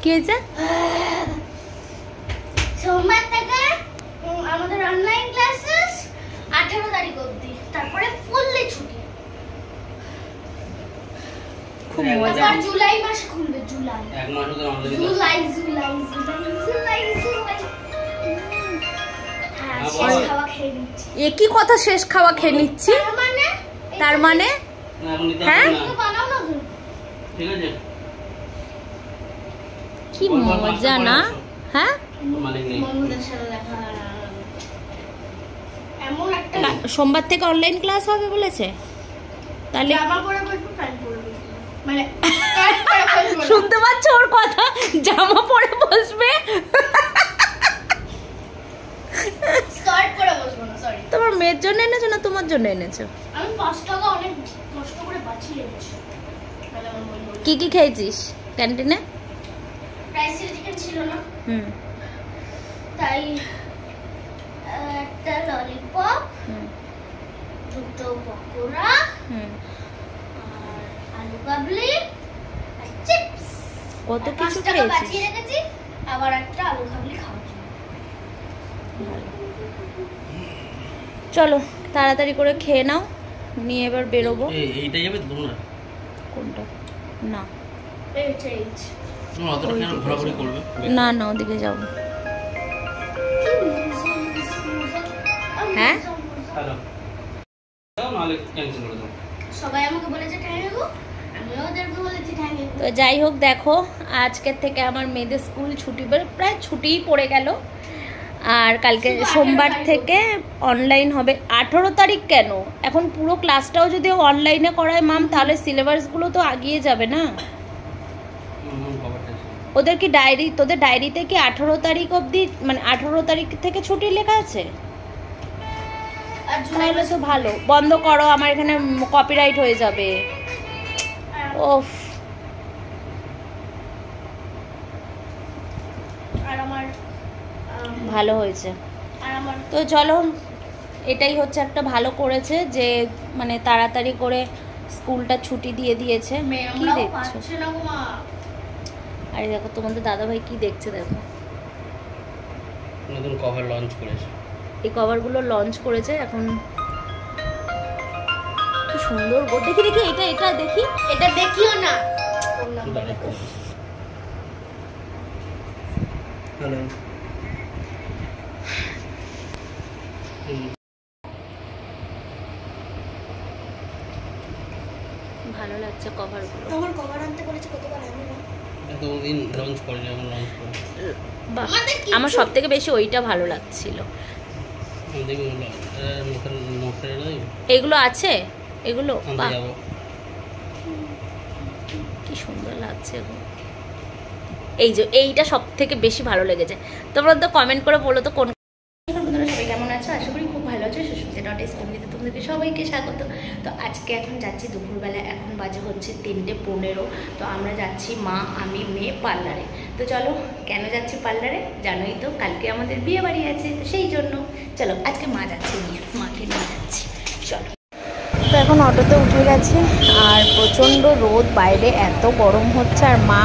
কি হয়েছে? সোমবার থেকে আমাদের অনলাইন ক্লাসেস 18 তারিখ অবধি, তারপরে ফুললি ছুটি। খুব মজা। জুলাই মাসে খুলবে, জুলাই। এক মাস ধরে অনলাইন জুলাই জুলাই জুলাই জুলাই। হ্যাঁ, শেষ খাওয়া খেয়ে নিচ্ছি। এ কি কথা শেষ খাওয়া খেয়ে নিচ্ছি? তার মানে হ্যাঁ বানাও না তুমি। ঠিক আছে, কি মজা না? হ্যাঁ বন্ধুদের সাথে দেখা এমন একটা সোমবার থেকে অনলাইন ক্লাস হবে বলেছে, তাহলে জামা পরে বসবো, প্যান্ট পরে বসবো, মানে শুনতে পাচ্ছ ওর কথা? জামা পরে বসবে, স্কার্ট পরে বসবো না। সরি, তোমার মেয়ের জন্য এনেছো না তোমার জন্য এনেছো? আমি 5 টাকা অনেক কষ্ট করে বাঁচিয়ে এনেছি। কি কি খেয়েছিস ক্যান্টিনে? রাইস চিকেন ছিল না, তাই একটা ললিপপ, দুটো পকোড়া, আর আলু কাবলি, আর চিপস। কত কিছু 5 টাকা খেয়েছিস। বাঁচিয়ে রেখেছি, আবার একটা আলু কাবলি খাওয়ার জন্য। চলো তাড়াতাড়ি করে খেয়ে নাও, নিয়ে এবার বেরোবো। এইটাই যাবে তোমরা? কোনটা? না তোমরা অতটা কেন ঘোরাঘুরি করবে? না না, ওদিকে যাবো। হ্যাঁ হ্যালো, নাহলে ক্যান্সেল করে দাও। সবাই আমাকে বলেছে থ্যাংক ইউ, আমিও ওদেরকে বলেছি থ্যাংক ইউ। তো যাই হোক, দেখো আজকের থেকে আমার মেয়েদের স্কুল ছুটি, প্রায় ছুটিই পড়ে গেল। আর কালকে সোমবার থেকে অনলাইন হবে। 18 তারিখ কেন? এখন পুরো ক্লাসটাও যদি অনলাইনে করায় মাম, তাহলে সিলেবাসগুলো তো আগিয়ে যাবে না। ওদের কি ডায়েরি, তোদের ডায়েরিতে কি 18 তারিখ অবধি, মানে 18 তারিখ থেকে ছুটি লেখা আছে? তাহলে তো ভালো। বন্ধ করো, আমার এখানে কপিরাইট হয়ে যাবে। ওফ, আর আমার ভালো হয়েছে। আর আমার তো চলো, এটাই হচ্ছে একটা ভালো করেছে যে মানে তাড়াতাড়ি করে স্কুলটা ছুটি দিয়ে দিয়েছে। কি দেখছো? পাচ্ছে না গো মা। আরে দেখো তোমাদের দাদাভাই কি দেখছে, দেখো নতুন কভার লঞ্চ করেছে। এই কভারগুলো লঞ্চ করেছে এখন। কি সুন্দর গো, দেখি দেখি এটা এটা দেখি, এটা দেখিও না। হ্যালো, ভালো লাগছে কভারগুলো। আমার কভার আনতে বলেছে কতবার, আমি না এতদিন লঞ্চ করেনি, এখন লঞ্চ করে। বাহ, আমার সব থেকে বেশি ওইটা ভালো লাগছিল। এগুলো আছে, এগুলো বাহ, কি সুন্দর লাগছে গো। এই যে এইটা সব থেকে বেশি ভালো লেগেছে। তোমরা তো কমেন্ট করে বলো তো কোন। সবাই কেমন আছো? আশা করি খুব ভালো আছো। সুস্মিতা.স্কুলে তোমাদেরকে সবাইকে স্বাগত। তো আজকে এখন যাচ্ছি দুপুরবেলা, এখন বাজে হচ্ছে 3:15। তো আমরা যাচ্ছি মা, আমি, মেয়ে পার্লারে। তো চলো, কেন যাচ্ছি পার্লারে জানোই তো, কালকে আমাদের বিয়ে বাড়ি আছে, তো সেই জন্য চলো আজকে মা যাচ্ছে, মাকে নিয়ে যাচ্ছি। চলো, তো এখন অটোতে উঠে গেছে আর প্রচণ্ড রোদ বাইরে, এত গরম হচ্ছে। আর মা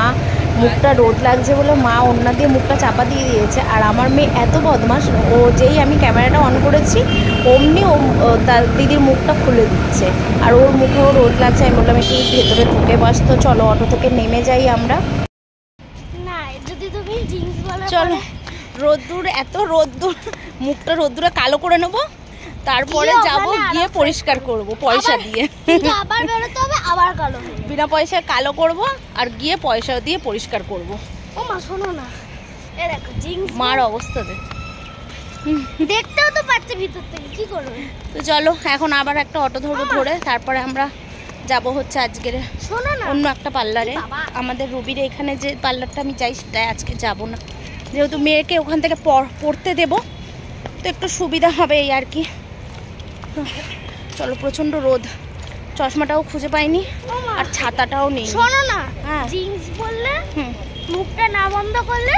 মুখটা রোদ লাগছে বলে মা ওড়না দিয়ে মুখটা চাপা দিয়ে দিয়েছে। আর আমার মেয়ে এত বদমাস, ও যেই আমি ক্যামেরাটা অন করেছি অমনি ও তার দিদির মুখটা খুলে দিচ্ছে। আর ওর মুখেও রোদ লাগছে। আমি বললাম একটু ভেতরে ঢুকে বাস। তো চলো অটো থেকে নেমে যাই আমরা। না, যদি তুমি জিন্স বলো চলো, রোদ্দুর, এত রোদ্দুর, মুখটা রোদ্দুরে কালো করে নেবো, তারপরে যাব গিয়ে পরিষ্কার করব পয়সা দিয়ে। আবার বেরোতে হবে, আবার কালো হবে। বিনা পয়সায় কালো করব আর গিয়ে পয়সা দিয়ে পরিষ্কার করব। ও মা শোনো না, এই দেখো জিন্স মার অবস্থা দেখ, দেখতেও তো পাচ্ছে ভিতর থেকে, কি করবে? তো চলো এখন আবার একটা অটো ধরবো, ধরে তারপরে আমরা যাব হচ্ছে আজকের শোনো না অন্য একটা পার্লারে। আমাদের রবির এখানে যে পার্লারটা আমি চাই সেটাই আজকে যাব না, যেহেতু মেয়েকে ওখান থেকে পড়তে দেব, তো একটু সুবিধা হবে এই আর কি। চলো, প্রচন্ড রোদ, চশমাটাও খুঁজে পাইনি আর ছাতাটাও নেই। শোনো না, হ্যাঁ জিন্স বললে মুখটা না বন্ধ করলে,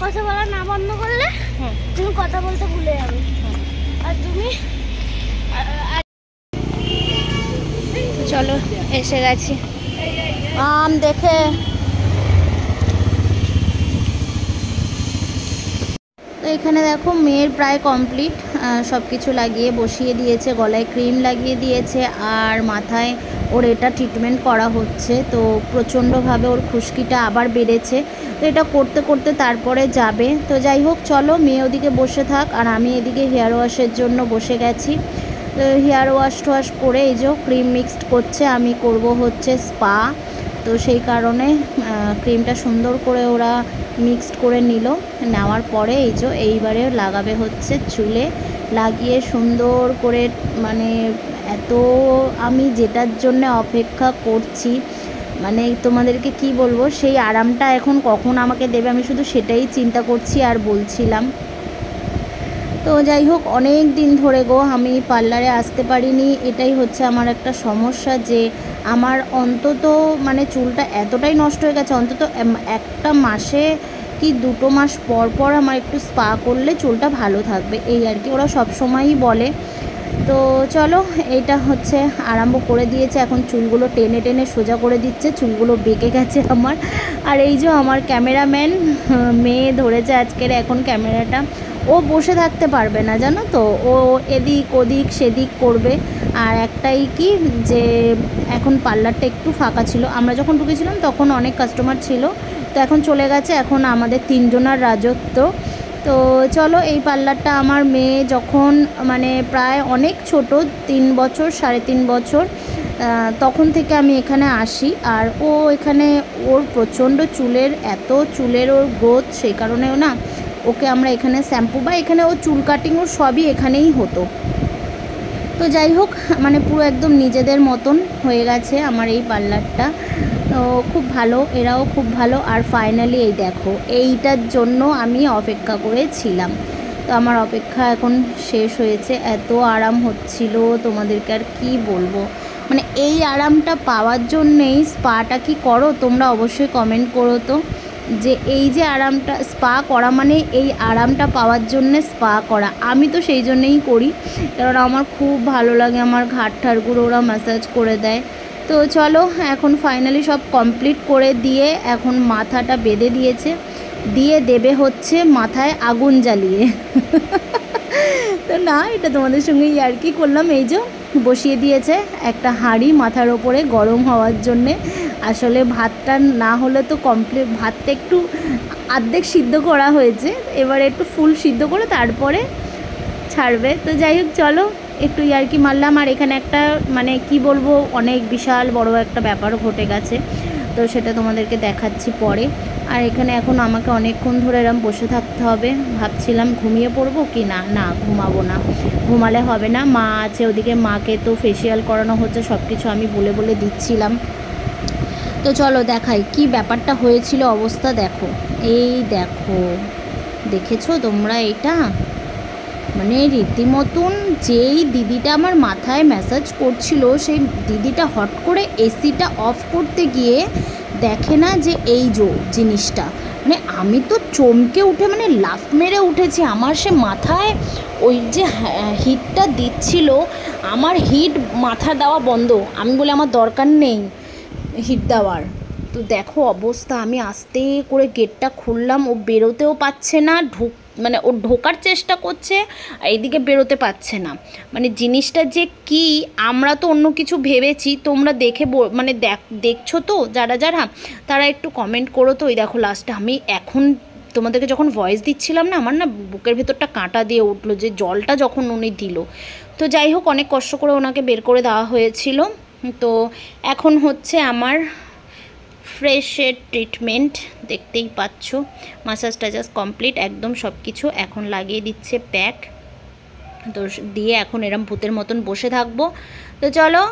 কথা বলা না বন্ধ করলে তুমি কথা বলতে ভুলে যাবে। আর তুমি চলো এসে গেছি। আম দেখে এখানে দেখো মেয়ের প্রায় কমপ্লিট, সব কিছু লাগিয়ে বসিয়ে দিয়েছে, গলায় ক্রিম লাগিয়ে দিয়েছে, আর মাথায় ওর এটা ট্রিটমেন্ট করা হচ্ছে। তো প্রচণ্ডভাবে ওর খুশকিটা আবার বেড়েছে, তো এটা করতে করতে তারপরে যাবে। তো যাই হোক, চলো মেয়ে ওদিকে বসে থাক, আর আমি এদিকে হেয়ার ওয়াশের জন্য বসে গেছি। তো হেয়ার ওয়াশ টোয়াশ করে এই যে ক্রিম মিক্সড করছে, আমি করব হচ্ছে স্পা। তো সেই কারণে ক্রিমটা সুন্দর করে ওরা মিক্সড করে নিল, নেওয়ার পরে এই যে এইবারে লাগাবে হচ্ছে চুলে, লাগিয়ে সুন্দর করে মানে এত আমি যেটার জন্য অপেক্ষা করছি, মানে তোমাদেরকে কি বলবো, সেই আরামটা এখন কখন আমাকে দেবে আমি শুধু সেটাই চিন্তা করছি আর বলছিলাম। তো যাই হোক, অনেক দিন ধরে গো আমি পার্লারে আসতে পারিনি, এটাই হচ্ছে আমার একটা সমস্যা, যে আমার অন্তত মানে চুলটা এতটাই নষ্ট হয়ে গেছে, অন্তত একটা মাসে কি 2 মাস পর পর আমার একটু স্পা করলে চুলটা ভালো থাকবে, এই আর কি ওরা সব সময়ই বলে। তো চলো, এইটা হচ্ছে আরম্ভ করে দিয়েছে, এখন চুলগুলো টেনে টেনে সোজা করে দিচ্ছে, চুলগুলো বেঁকে গেছে আমার। আর এই যে আমার ক্যামেরাম্যান মেয়ে ধরেছে আজকের এখন ক্যামেরাটা, ও বসে থাকতে পারবে না জানো তো, ও এদিক ওদিক সেদিক করবে। আর একটাই কি, যে এখন পার্লারটা একটু ফাঁকা ছিল, আমরা যখন ঢুকেছিলাম তখন অনেক কাস্টমার ছিল, তো এখন চলে গেছে, এখন আমাদের 3 জনের রাজত্ব। তো চলো, এই পার্লারটা আমার মেয়ে যখন মানে প্রায় অনেক ছোট, 3 বছর 3.5 বছর, তখন থেকে আমি এখানে আসি। আর ও এখানে ওর প্রচণ্ড চুলের ওর গ্রোথ, সেই কারণেও না ওকে আমরা এখানে শ্যাম্পু বা এখানে ও চুল কাটিং ওর সবই এখানেই হতো। তো যাই হোক, মানে পুরো একদম নিজেদের মতন হয়ে গেছে আমার এই পার্লারটা, তো খুব ভালো, এরাও খুব ভালো। আর ফাইনালি এই দেখো, এইটার জন্য আমি অপেক্ষা করেছিলাম, তো আমার অপেক্ষা এখন শেষ হয়েছে। এত আরাম হচ্ছিল, তোমাদেরকে আর কি বলবো, মানে এই আরামটা পাওয়ার জন্যেই স্পাটা কি করো তোমরা অবশ্যই কমেন্ট করো তো, যে এই যে আরামটা, স্পা করা মানে এই আরামটা পাওয়ার জন্যে স্পা করা, আমি তো সেই জন্যেই করি, কারণ আমার খুব ভালো লাগে, আমার ঘাড়-ঠাড়গুলো ওরা ম্যাসাজ করে দেয়। তো চলো, এখন ফাইনালি সব কমপ্লিট করে দিয়ে এখন মাথাটা বেঁধে দিয়েছে, দিয়ে দেবে হচ্ছে মাথায় আগুন জ্বালিয়ে তো না, এটা তোমাদের সঙ্গে আর কি করলাম, এই যে বসিয়ে দিয়েছে একটা হাঁড়ি মাথার ওপরে গরম হওয়ার জন্যে। আসলে ভাতটা না হলে তো কমপ্লিট, ভাতটা একটু অর্ধেক সিদ্ধ করা হয়েছে, এবারে একটু ফুল সিদ্ধ করে তারপরে ছাড়বে। তো যাই হোক, চলো একটু ইয়ার্কি মারলাম। আর এখানে একটা মানে কি বলবো, অনেক বিশাল বড় একটা ব্যাপার ঘটে গেছে, তো সেটা তোমাদেরকে দেখাচ্ছি পরে। আর এখানে এখন আমাকে অনেকক্ষণ ধরে এরম বসে থাকতে হবে, ভাবছিলাম ঘুমিয়ে পড়বো কি না, না ঘুমাবো না, ঘুমালে হবে না, মা আছে ওদিকে, মাকে তো ফেসিয়াল করানো হচ্ছে, সব কিছু আমি বলে বলে দিচ্ছিলাম। তো চলো দেখাই কি ব্যাপারটা হয়েছিল, অবস্থা দেখো, এই দেখো, দেখেছো তোমরা এটা, মানে রীতিমতন যেই দিদিটা আমার মাথায় ম্যাসাজ করছিল, সেই দিদিটা হট করে এসিটা অফ করতে গিয়ে দেখে না যে এই জিনিসটা, মানে আমি তো চমকে উঠে মানে লাফ মেরে উঠেছি, আমার সে মাথায় ওই যে হিটটা দিচ্ছিল, আমার হিট মাথা দেওয়া বন্ধ, আমি বলে আমার দরকার নেই হিট দেওয়ার। তো দেখো অবস্থা, আমি আস্তে করে গেটটা খুললাম, ও বেরোতেও পাচ্ছে না, মানে ও ঢোকার চেষ্টা করছে, এইদিকে বেরোতে পারছে না, মানে জিনিসটা যে কি, আমরা তো অন্য কিছু ভেবেছি, তোমরা দেখে মানে দেখছো তো যারা যারা, তারা একটু কমেন্ট করো তো। ওই দেখো লাস্টে আমি এখন তোমাদেরকে যখন ভয়েস দিচ্ছিলাম না, আমার না বুকের ভেতরটা কাঁটা দিয়ে উঠলো, যে জলটা যখন উনি দিল। তো যাই হোক, অনেক কষ্ট করে ওনাকে বের করে দেওয়া হয়েছিল। তো এখন হচ্ছে আমার ফ্রেশের ট্রিটমেন্ট, দেখতেই পাচ্ছ, মাসাজ টাসাজ কমপ্লিট একদম সব কিছু, এখন লাগিয়ে দিচ্ছে প্যাক, তো দিয়ে এখন এরম ভূতের মতন বসে থাকবো। তো চলো,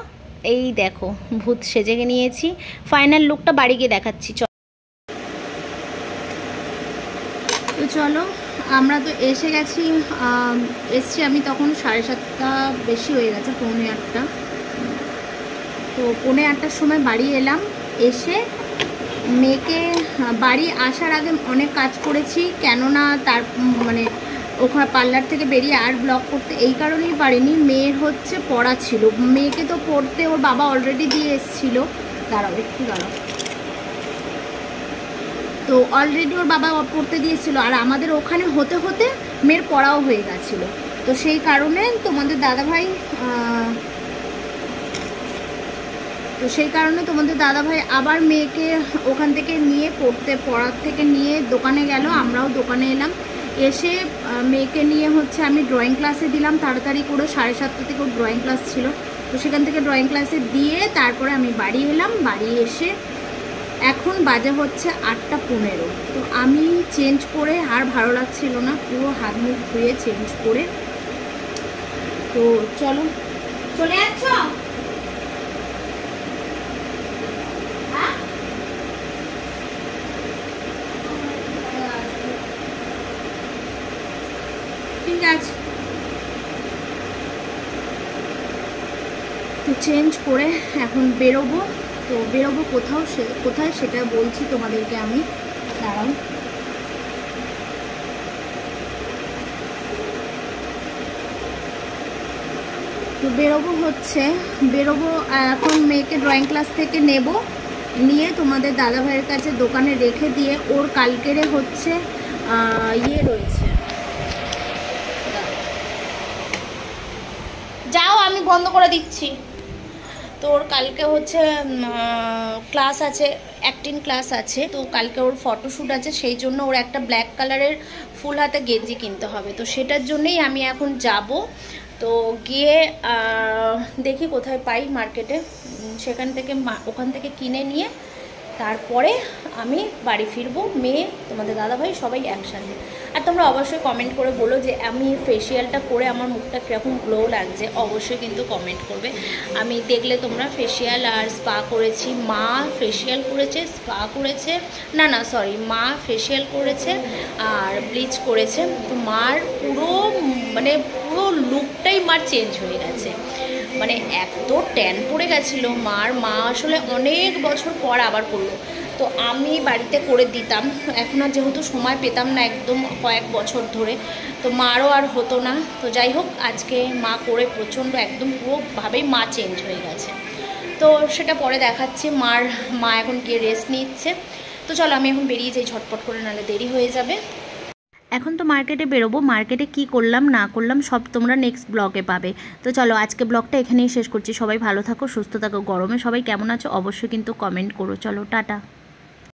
এই দেখো ভূত সেজে নিয়েছি, ফাইনাল লুকটা বাড়ি গিয়ে দেখাচ্ছি। তো চলো, আমরা তো এসে গেছি, এসছি আমি তখন 7:30 বেশি হয়ে গেছে, 7:45, তো 7:45 সময় বাড়ি এলাম। এসে মেয়েকে বাড়ি আসার আগে অনেক কাজ করেছি, কেননা তার মানে ওখানে পার্লার থেকে বেরিয়ে আর ব্লগ করতে এই কারণেই পারিনি, মেয়ের হচ্ছে পড়া ছিল, মেয়েকে তো পড়তে ওর বাবা অলরেডি দিয়ে এসেছিলো, দাঁড়াও একটু দাঁড়াও। তো তো অলরেডি ওর বাবা পড়তে দিয়েছিল, আর আমাদের ওখানে হতে হতে মেয়ের পড়াও হয়ে গেছিলো। তো সেই কারণে তোমাদের দাদাভাই আবার মেয়েকে ওখান থেকে নিয়ে পড়ার থেকে নিয়ে দোকানে গেল, আমরাও দোকানে এলাম। এসে মেয়েকে নিয়ে হচ্ছে আমি ড্রয়িং ক্লাসে দিলাম তাড়াতাড়ি করে, 7:30 থেকে ওর ড্রয়িং ক্লাস ছিল। তো সেখান থেকে ড্রয়িং ক্লাসে দিয়ে তারপরে আমি বাড়ি এলাম। বাড়ি এসে এখন বাজে হচ্ছে 8:15। তো আমি চেঞ্জ করে, আর ভালো লাগছিল না, পুরো হাত মুখ ধুয়ে চেঞ্জ করে, তো চলো চলে যাচ্ছ? ঠিক আছে, তো চেঞ্জ করে এখন বেরোবো। তো বেরোবো কোথায় সেটা বলছি তোমাদেরকে আমি, দাঁড়াও। তো বেরোবো এখন মেয়েকে ড্রয়িং ক্লাস থেকে নিয়ে তোমাদের দাদাভাইয়ের কাছে দোকানে রেখে দিয়ে, ওর কালকেরে হচ্ছে রয়েছে, যাও আমি বন্ধ করে দিচ্ছি। তো ওর কালকে হচ্ছে ক্লাস আছে, অ্যাক্টিং ক্লাস আছে। তো কালকে ওর ফটোশ্যুট আছে, সেই জন্য ওর একটা ব্ল্যাক কালারের ফুল হাতে গেঞ্জি কিনতে হবে। তো সেটার জন্যই আমি এখন যাব। তো গিয়ে দেখি কোথায় পাই মার্কেটে, ওখান থেকে কিনে নিয়ে তারপরে আমি বাড়ি ফিরবো। মেয়ে, তোমাদের দাদাভাই সবাই একসাথে। আর তোমরা অবশ্যই কমেন্ট করে বলো যে আমি ফেসিয়ালটা করে আমার মুখটা কীরকম গ্লো লাগছে, অবশ্যই কিন্তু কমেন্ট করবে। আমি দেখলে তোমরা ফেসিয়াল আর স্পা করেছি, মা ফেসিয়াল করেছে, স্পা করেছে, মা ফেসিয়াল করেছে আর ব্লিচ করেছে। তো মার পুরো লুকটাই মার চেঞ্জ হয়ে গেছে, মানে এত ট্যান পড়ে গেছিলো মা আসলে অনেক বছর পর আবার করলো। তো আমি বাড়িতে করে দিতাম, এখন আর যেহেতু সময় পেতাম না একদম কয়েক বছর ধরে, তো মারও আর হতো না। তো যাই হোক, আজকে মা করে প্রচণ্ড একদম পুরোভাবেই মা চেঞ্জ হয়ে গেছে। তো সেটা পরে দেখাচ্ছি। মা এখন গিয়ে রেস্ট নিচ্ছে। তো চলো আমি এখন বেরিয়ে যাই ঝটপট করে, নাহলে দেরি হয়ে যাবে। এখন তো মার্কেটে বেরোবো, মার্কেটে কি করলাম না করলাম সব তোমরা নেক্সট ব্লগে পাবে। তো চলো আজকে ব্লগটা এখানেই শেষ করছি। সবাই ভালো থাকো, সুস্থ থাকো। গরমে সবাই কেমন আছো অবশ্যই কিন্তু কমেন্ট করো। চলো টাটা।